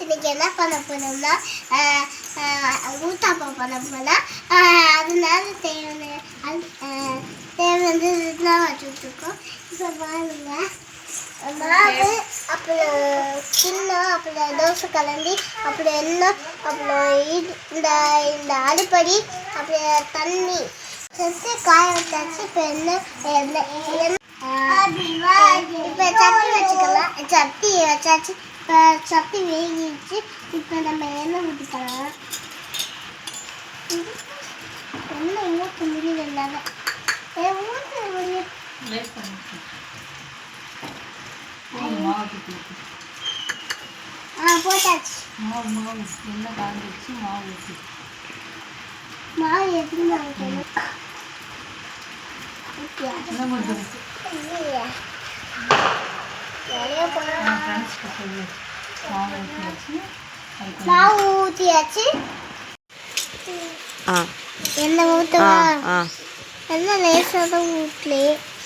இன்னைக்கு என்ன பண்ண போறோம்னா ஊத்தாப்பம் பண்ண போறோம். அதனால தேவையானது இதெல்லாம் வச்சுருக்கோம். இப்போ பாருங்க, மாவு அப்புறம் கிண்ணம், அப்புறம் தோசை கலந்தி, அப்புறம் எண்ணெய், அப்புறம் இந்த இந்த அடுப்படி, அப்புறம் தண்ணி சேர்த்து காய வச்சாச்சு. இப்போ இப்போ சட்டி வச்சுக்கலாம். சட்டி வச்சாச்சு. இப்போ சட்டி வேகிடுச்சு. இப்போ நம்ம எண்ணெய் ஊற்றிக்கலாம். எண்ணெய் ஊற்ற முடியல என்னால். ஊற்ற முடியும். போட்டாச்சு. மாவு எப்படி வைக்கணும்? மாவு ஊற்றியாச்சு. எண்ணெய் ஊற்றவா? எண்ணெய் லேசாக தான் ஊற்றலே,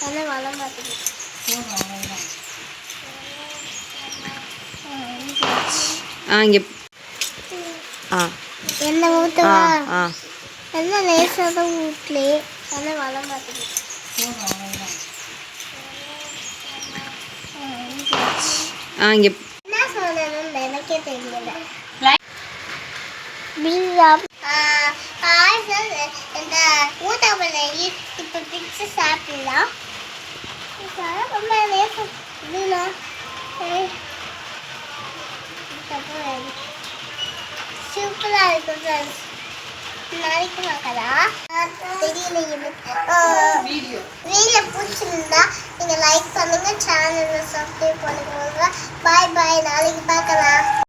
எண்ணெய் வள மாட்டேங்குது. எண்ணெய் ஊற்றவா? எண்ணெய் லேசாக தான் ஊற்றலே, எண்ணெய் வள மாட்டேங்குது. என்ன சொல்லணும்னு எனக்கே தெரியல. இந்த ஊத்தாப்பம் இப்போ பிச்சு சாப்பிடலாம். ரொம்ப சூப்பராக இருக்கும் ஃப்ரெண்ட்ஸ். நாளைக்கு பார்க்கலாம். தெரியல. வீடியோ பிடிச்சிருந்தா நீங்கள் லைக் பண்ணுங்கள், சேனலை சப்ஸ்கிரைப் பண்ணுங்க. பாய் பாய். நாளைக்கு பார்க்கலாம்.